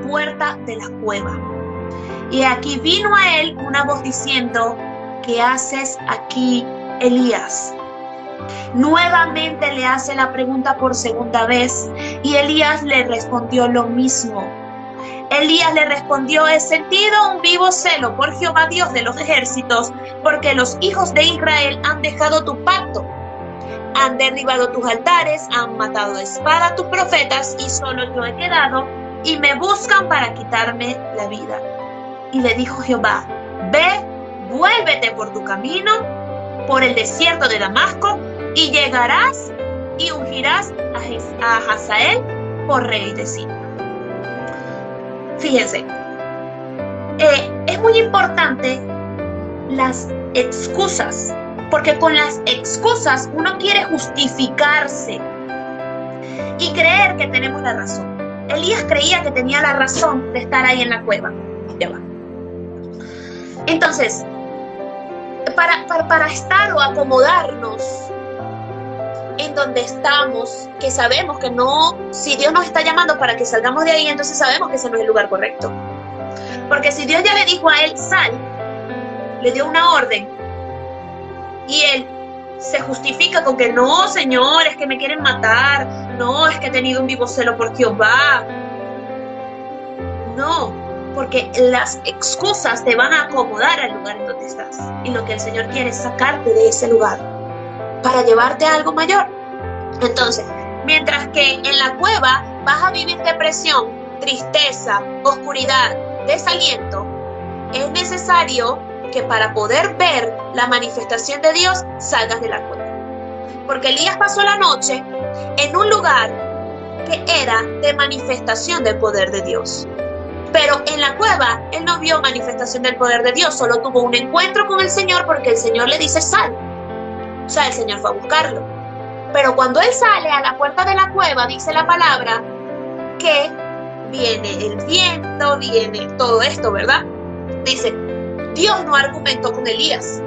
puerta de la cueva. Y aquí vino a él una voz diciendo: ¿qué haces aquí, Elías? Nuevamente le hace la pregunta por segunda vez y Elías le respondió lo mismo. Elías le respondió: he sentido un vivo celo por Jehová Dios de los ejércitos, porque los hijos de Israel han dejado tu pacto, han derribado tus altares, han matado de espada a tus profetas y solo yo he quedado y me buscan para quitarme la vida. Y le dijo Jehová: ve, vuélvete por tu camino, por el desierto de Damasco, y llegarás y ungirás a Hazael por rey de Siria. Fíjense, es muy importante las excusas, porque con las excusas uno quiere justificarse y creer que tenemos la razón. Elías creía que tenía la razón de estar ahí en la cueva. Ya va. Entonces, para estar o acomodarnos en donde estamos, que sabemos que no, si Dios nos está llamando para que salgamos de ahí, entonces sabemos que ese no es el lugar correcto. Porque si Dios ya le dijo a él: sal, le dio una orden, y él se justifica con que no, Señor, es que me quieren matar, no, es que he tenido un vivo celo por Jehová. No, porque las excusas te van a acomodar al lugar en donde estás. Y lo que el Señor quiere es sacarte de ese lugar para llevarte a algo mayor. Entonces, mientras que en la cueva vas a vivir depresión, tristeza, oscuridad, desaliento, es necesario que para poder ver la manifestación de Dios salgas de la cueva. Porque Elías pasó la noche en un lugar que era de manifestación del poder de Dios. Pero en la cueva él no vio manifestación del poder de Dios, solo tuvo un encuentro con el Señor porque el Señor le dice: sal. O sea, el Señor fue a buscarlo. Pero cuando él sale a la puerta de la cueva, dice la palabra que viene el viento, viene todo esto, ¿verdad? Dice, Dios no argumentó con Elías.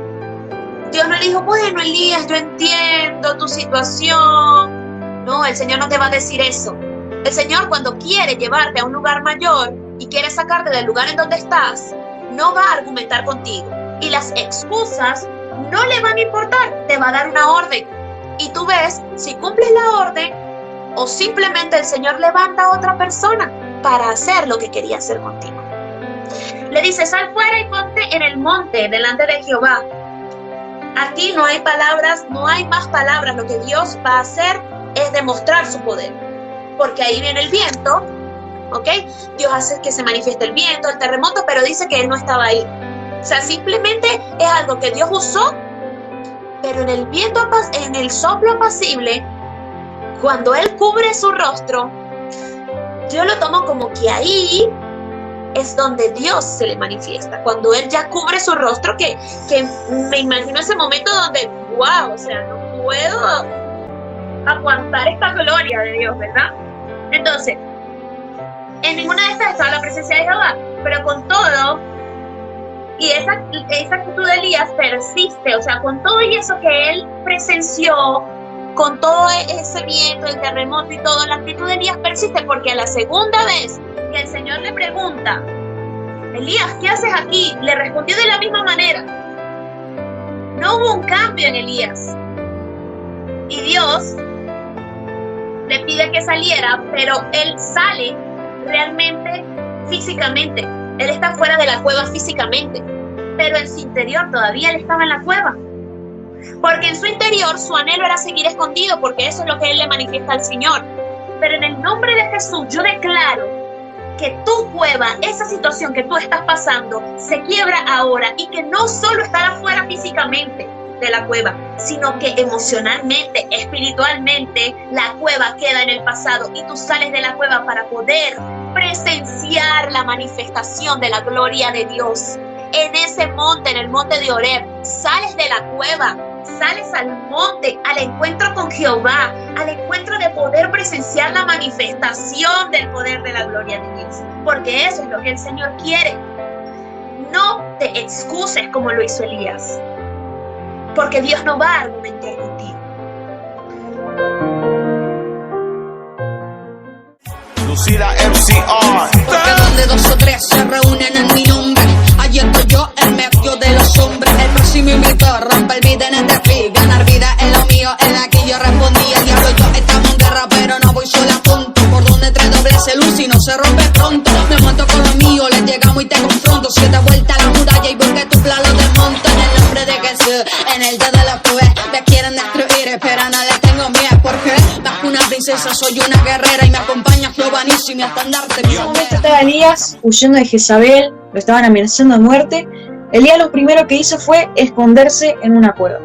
Dios no le dijo: bueno, Elías, yo entiendo tu situación. No, el Señor no te va a decir eso. El Señor, cuando quiere llevarte a un lugar mayor y quiere sacarte del lugar en donde estás, no va a argumentar contigo. Y las excusas no le van a importar, te va a dar una orden. Y tú ves si cumples la orden o simplemente el Señor levanta a otra persona para hacer lo que quería hacer contigo. Le dice: sal fuera y ponte en el monte delante de Jehová. Aquí no hay palabras, no hay más palabras. Lo que Dios va a hacer es demostrar su poder. Porque ahí viene el viento, ¿ok? Dios hace que se manifieste el viento, el terremoto, pero dice que él no estaba ahí. O sea, simplemente es algo que Dios usó, pero en el viento, en el soplo apacible, cuando él cubre su rostro, yo lo tomo como que ahí es donde Dios se le manifiesta. Cuando él ya cubre su rostro, que me imagino ese momento donde, wow, o sea, no puedo aguantar esta gloria de Dios, ¿verdad? Entonces, en ninguna de estas estaba la presencia de Jehová, pero con todo, y esa actitud de Elías persiste, o sea, con todo y eso que él presenció, con todo ese viento, el terremoto y todo, la actitud de Elías persiste, porque a la segunda vez que el Señor le pregunta: Elías, ¿qué haces aquí?, le respondió de la misma manera. No hubo un cambio en Elías. Y Dios le pide que saliera, pero él sale realmente físicamente. Él está fuera de la cueva físicamente, pero en su interior todavía él estaba en la cueva. Porque en su interior su anhelo era seguir escondido, porque eso es lo que él le manifiesta al Señor. Pero en el nombre de Jesús yo declaro que tu cueva, esa situación que tú estás pasando, se quiebra ahora, y que no solo estar afuera físicamente de la cueva, sino que emocionalmente, espiritualmente, la cueva queda en el pasado y tú sales de la cueva para poder presenciar la manifestación de la gloria de Dios. En ese monte, en el monte de Horeb, sales de la cueva, sales al monte, al encuentro con Jehová, al encuentro de poder presenciar la manifestación del poder de la gloria de Dios, porque eso es lo que el Señor quiere. No te excuses como lo hizo Elías, porque Dios no va a argumentar contigo. Lucila MCR. donde 2 o 3 se reúnen en mi nombre. Allí estoy yo en medio de los hombres. El próximo invitó, rompe el beat en este beat. Ganar vida es lo mío, es la que yo respondía. El diablo y yo estamos en guerra, pero no voy sola, punto. Por donde 3 dobles se luce y no se rompe pronto. Me monto con lo mío, les llegamos y te confronto. 7 vueltas a la muralla y porque tu plan lo desmonto. En el nombre de Jesús, en el día de la prueba. Me quieren destruir, pero no les tengo miedo. Porque más que una princesa soy una guerrera y me acompaña Giovannicio y mi estandarte. En ese momento estaba Elías huyendo de Jezabel, lo estaban amenazando de muerte. Elías lo primero que hizo fue esconderse en una cueva.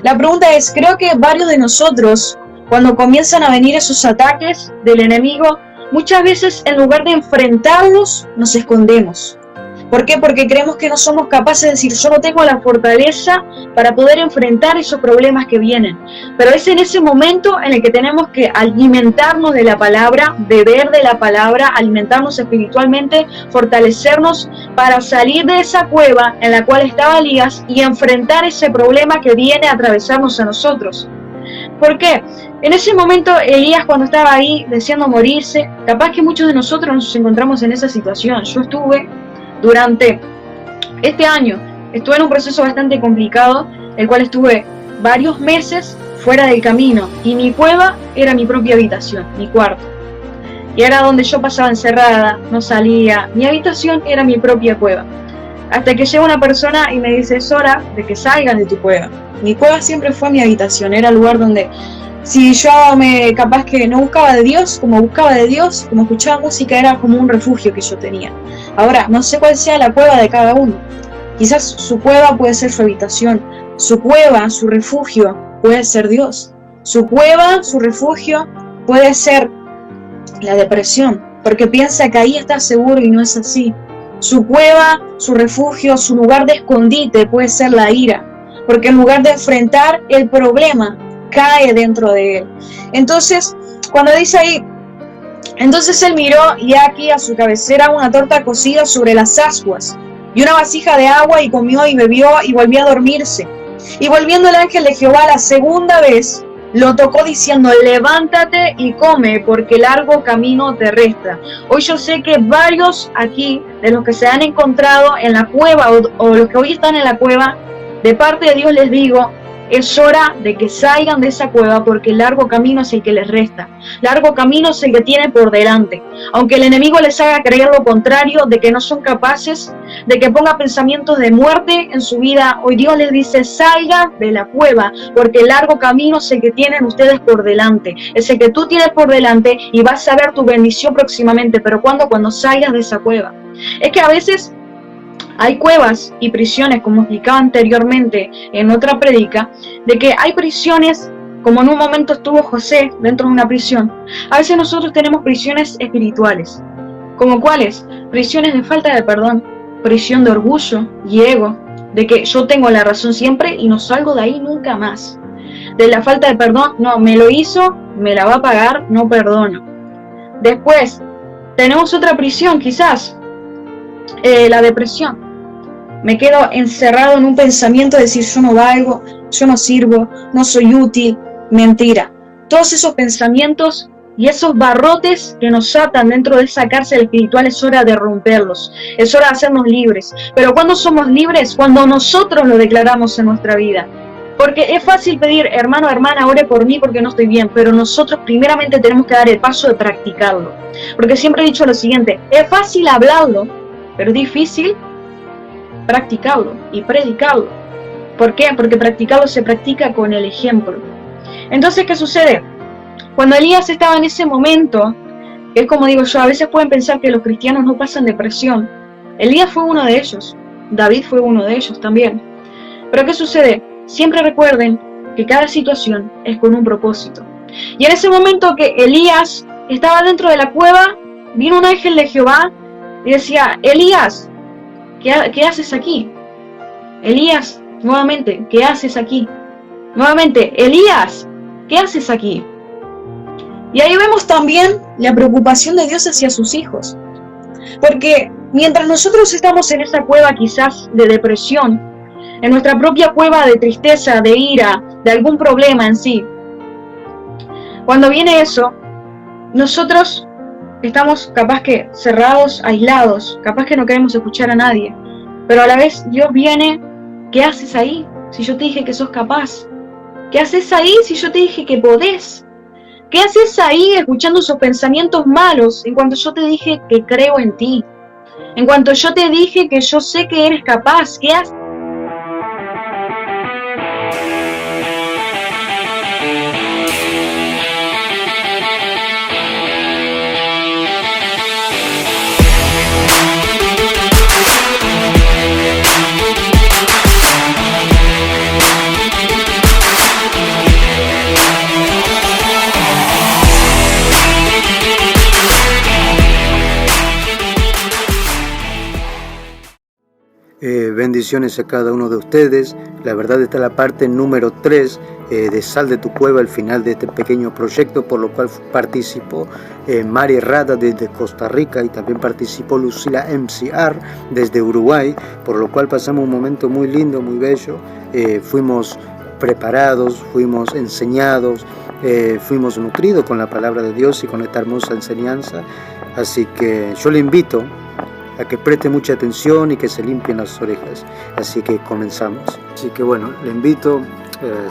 La pregunta es, creo que varios de nosotros, cuando comienzan a venir esos ataques del enemigo, muchas veces en lugar de enfrentarlos, nos escondemos. ¿Por qué? Porque creemos que no somos capaces de decir, yo no tengo la fortaleza para poder enfrentar esos problemas que vienen. Pero es en ese momento en el que tenemos que alimentarnos de la palabra, beber de la palabra, alimentarnos espiritualmente, fortalecernos para salir de esa cueva en la cual estaba Elías y enfrentar ese problema que viene a atravesarnos a nosotros. ¿Por qué? En ese momento Elías, cuando estaba ahí deseando morirse, capaz que muchos de nosotros nos encontramos en esa situación. Yo estuve durante este año, estuve en un proceso bastante complicado, el cual estuve varios meses fuera del camino, y mi cueva era mi propia habitación, mi cuarto. Y era donde yo pasaba encerrada, no salía, mi habitación era mi propia cueva. Hasta que llega una persona y me dice, es hora de que salgas de tu cueva. Mi cueva siempre fue mi habitación, era el lugar donde, si yo capaz que no buscaba de Dios, como escuchaba música, era como un refugio que yo tenía. Ahora, no sé cuál sea la cueva de cada uno. Quizás su cueva puede ser su habitación, su cueva, su refugio puede ser Dios. Su cueva, su refugio puede ser la depresión, porque piensa que ahí está seguro y no es así. Su cueva, su refugio, su lugar de escondite puede ser la ira, porque en lugar de enfrentar el problema, cae dentro de él. Entonces, cuando dice ahí, entonces él miró y aquí a su cabecera una torta cocida sobre las ascuas y una vasija de agua, y comió y bebió y volvió a dormirse. Y volviendo el ángel de Jehová la segunda vez, lo tocó diciendo, levántate y come, porque largo camino te resta. Hoy yo sé que varios aquí, de los que se han encontrado en la cueva o los que hoy están en la cueva, de parte de Dios les digo, es hora de que salgan de esa cueva, porque largo camino es el que les resta. Largo camino es el que tienen por delante. Aunque el enemigo les haga creer lo contrario, de que no son capaces, de que ponga pensamientos de muerte en su vida, hoy Dios les dice, salgan de la cueva, porque largo camino es el que tienen ustedes por delante. Es el que tú tienes por delante y vas a ver tu bendición próximamente. ¿Pero cuándo? Cuando salgas de esa cueva. Es que a veces hay cuevas y prisiones, como explicaba anteriormente en otra prédica, de que hay prisiones, como en un momento estuvo José dentro de una prisión. A veces nosotros tenemos prisiones espirituales, como cuáles, prisiones de falta de perdón, prisión de orgullo y ego, de que yo tengo la razón siempre y no salgo de ahí nunca más. De la falta de perdón, no, me lo hizo, me la va a pagar, no perdono. Después, tenemos otra prisión quizás, la depresión. Me quedo encerrado en un pensamiento de decir yo no valgo, yo no sirvo, no soy útil, mentira. Todos esos pensamientos y esos barrotes que nos atan dentro de esa cárcel espiritual es hora de romperlos, es hora de hacernos libres. Pero ¿cuándo somos libres? Cuando nosotros lo declaramos en nuestra vida. Porque es fácil pedir, hermano, hermana, ore por mí porque no estoy bien, pero nosotros primeramente tenemos que dar el paso de practicarlo. Porque siempre he dicho lo siguiente, es fácil hablarlo, pero es difícil practicarlo y predicarlo. ¿Por qué? Porque practicarlo se practica con el ejemplo. Entonces, ¿qué sucede? Cuando Elías estaba en ese momento, es como digo yo, a veces pueden pensar que los cristianos no pasan depresión. Elías fue uno de ellos, David fue uno de ellos también. Pero ¿qué sucede? Siempre recuerden que cada situación es con un propósito. Y en ese momento que Elías estaba dentro de la cueva, vino un ángel de Jehová y decía, Elías, ¿qué haces aquí? Elías, nuevamente, ¿qué haces aquí? Nuevamente, Elías, ¿qué haces aquí? Y ahí vemos también la preocupación de Dios hacia sus hijos. Porque mientras nosotros estamos en esa cueva quizás de depresión, en nuestra propia cueva de tristeza, de ira, de algún problema en sí, cuando viene eso, nosotros estamos capaz que cerrados, aislados, capaz que no queremos escuchar a nadie, pero a la vez Dios viene. ¿Qué haces ahí si yo te dije que sos capaz? ¿Qué haces ahí si yo te dije que podés? ¿Qué haces ahí escuchando esos pensamientos malos en cuanto yo te dije que creo en ti? En cuanto yo te dije que yo sé que eres capaz, ¿qué haces? Bendiciones a cada uno de ustedes. La verdad está la parte número 3 de Sal de tu Cueva, al final de este pequeño proyecto, por lo cual participó Mari Rada desde Costa Rica y también participó Lucila MCR desde Uruguay, por lo cual pasamos un momento muy lindo, muy bello. Fuimos preparados, fuimos enseñados, fuimos nutridos con la palabra de Dios y con esta hermosa enseñanza. Así que yo le invito a que preste mucha atención y que se limpien las orejas. Así que comenzamos. Así que bueno, le invito,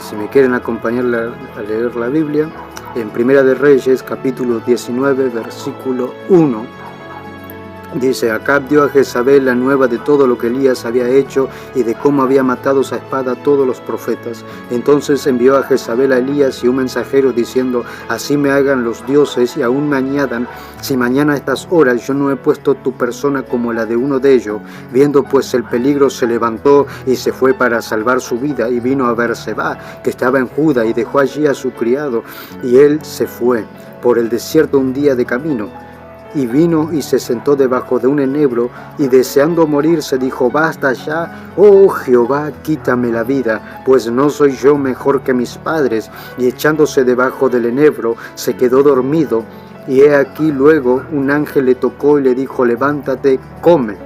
si me quieren acompañar a leer la Biblia, en Primera de Reyes, capítulo 19, versículo 1. Dice: Acab dio a Jezabel la nueva de todo lo que Elías había hecho y de cómo había matado a espada a todos los profetas. Entonces envió a Jezabel a Elías y un mensajero diciendo: así me hagan los dioses y aún me añadan, si mañana a estas horas yo no he puesto tu persona como la de uno de ellos. Viendo pues el peligro, se levantó y se fue para salvar su vida, y vino a Berseba, que estaba en Judá, y dejó allí a su criado, y él se fue por el desierto un día de camino. Y vino y se sentó debajo de un enebro, y deseando morirse dijo: basta ya, oh Jehová, quítame la vida, pues no soy yo mejor que mis padres. Y echándose debajo del enebro, se quedó dormido. Y he aquí luego un ángel le tocó y le dijo: levántate, come.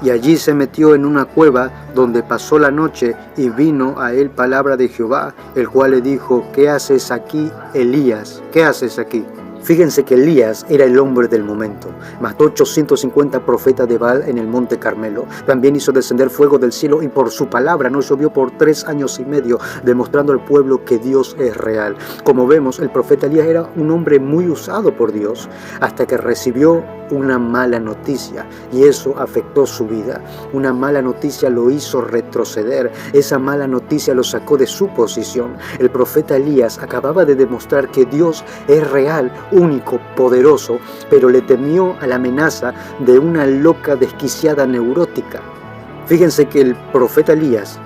Y allí se metió en una cueva, donde pasó la noche, y vino a él palabra de Jehová, el cual le dijo: ¿qué haces aquí, Elías? ¿Qué haces aquí? Fíjense que Elías era el hombre del momento. Mató 850 profetas de Baal en el monte Carmelo. También hizo descender fuego del cielo, y por su palabra no llovió por 3 años y medio, demostrando al pueblo que Dios es real. Como vemos, el profeta Elías era un hombre muy usado por Dios, hasta que recibió una mala noticia, y eso afectó su vida. Una mala noticia lo hizo retroceder. Esa mala noticia lo sacó de su posición. El profeta Elías acababa de demostrar que Dios es real, único, poderoso, pero le temió a la amenaza de una loca desquiciada neurótica. Fíjense que el profeta Elías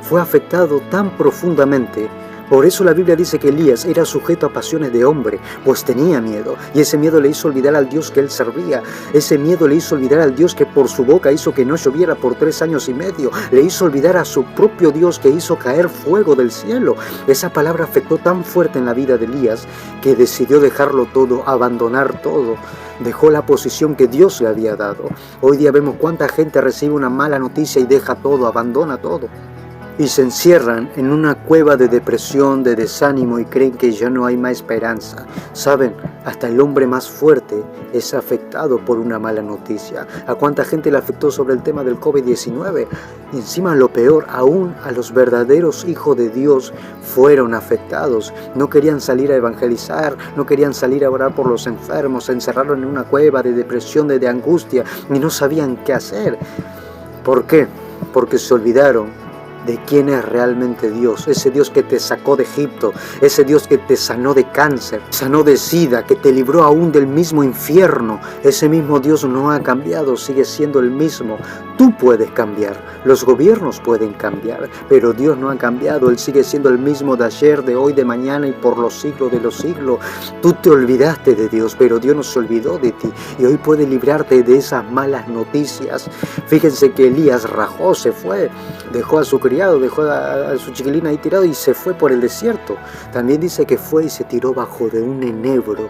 fue afectado tan profundamente. Por eso la Biblia dice que Elías era sujeto a pasiones de hombre, pues tenía miedo, y ese miedo le hizo olvidar al Dios que él servía. Ese miedo le hizo olvidar al Dios que por su boca hizo que no lloviera por 3 años y medio. Le hizo olvidar a su propio Dios, que hizo caer fuego del cielo. Esa palabra afectó tan fuerte en la vida de Elías que decidió dejarlo todo, abandonar todo. Dejó la posición que Dios le había dado. Hoy día vemos cuánta gente recibe una mala noticia y deja todo, abandona todo, y se encierran en una cueva de depresión, de desánimo, y creen que ya no hay más esperanza. Saben, hasta el hombre más fuerte es afectado por una mala noticia. ¿A cuánta gente le afectó sobre el tema del COVID-19? Y encima, lo peor, aún a los verdaderos hijos de Dios fueron afectados. No querían salir a evangelizar, no querían salir a orar por los enfermos, se encerraron en una cueva de depresión, de angustia, y no sabían qué hacer. ¿Por qué? Porque se olvidaron de quién es realmente Dios, ese Dios que te sacó de Egipto, ese Dios que te sanó de cáncer, sanó de sida, que te libró aún del mismo infierno. Ese mismo Dios no ha cambiado, sigue siendo el mismo. Tú puedes cambiar, los gobiernos pueden cambiar, pero Dios no ha cambiado. Él sigue siendo el mismo de ayer, de hoy, de mañana y por los siglos de los siglos. Tú te olvidaste de Dios, pero Dios no se olvidó de ti, y hoy puede librarte de esas malas noticias. Fíjense que Elías rajó, se fue, dejó a su criado, dejó a su chiquilina ahí tirado y se fue por el desierto. También dice que fue y se tiró bajo de un enebro.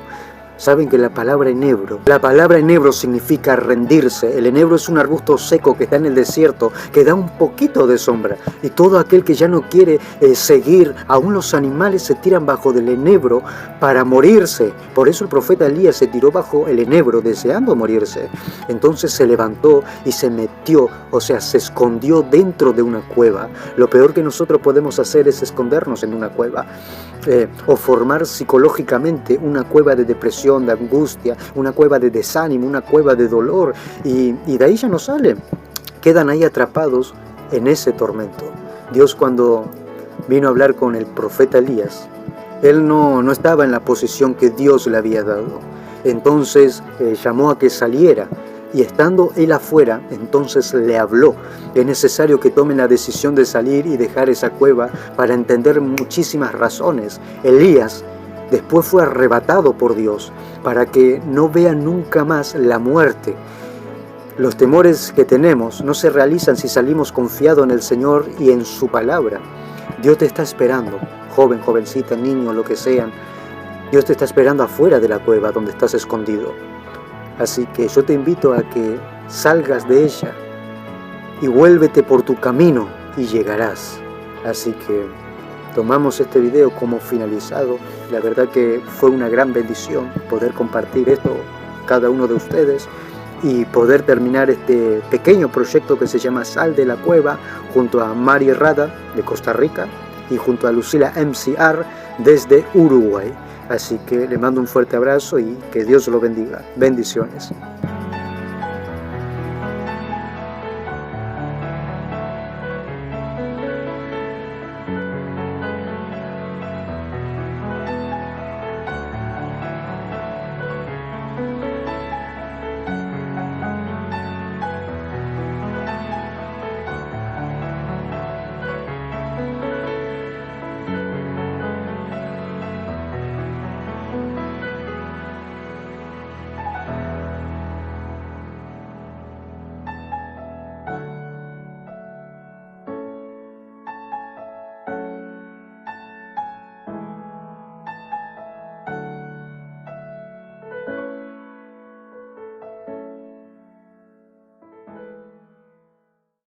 Saben que la palabra enebro significa rendirse. El enebro es un arbusto seco que está en el desierto, que da un poquito de sombra. Y todo aquel que ya no quiere seguir, aún los animales se tiran bajo del enebro para morirse. Por eso el profeta Elías se tiró bajo el enebro deseando morirse. Entonces se levantó y se metió, o sea, se escondió dentro de una cueva. Lo peor que nosotros podemos hacer es escondernos en una cueva. O formar psicológicamente una cueva de depresión, de angustia, una cueva de desánimo, una cueva de dolor, y de ahí ya no salen, quedan ahí atrapados en ese tormento. Dios, cuando vino a hablar con el profeta Elías, él no estaba en la posición que Dios le había dado. Entonces llamó a que saliera, y estando él afuera, entonces le habló. Es necesario que tomen la decisión de salir y dejar esa cueva para entender muchísimas razones. Elías después fue arrebatado por Dios para que no vea nunca más la muerte. Los temores que tenemos no se realizan si salimos confiados en el Señor y en su palabra. Dios te está esperando, joven, jovencita, niño, lo que sean. Dios te está esperando afuera de la cueva donde estás escondido. Así que yo te invito a que salgas de ella y vuélvete por tu camino y llegarás. Así que tomamos este video como finalizado. La verdad que fue una gran bendición poder compartir esto cada uno de ustedes y poder terminar este pequeño proyecto que se llama Sal de la Cueva junto a Mari Rada de Costa Rica y junto a Lucila MCR desde Uruguay. Así que le mando un fuerte abrazo y que Dios lo bendiga. Bendiciones.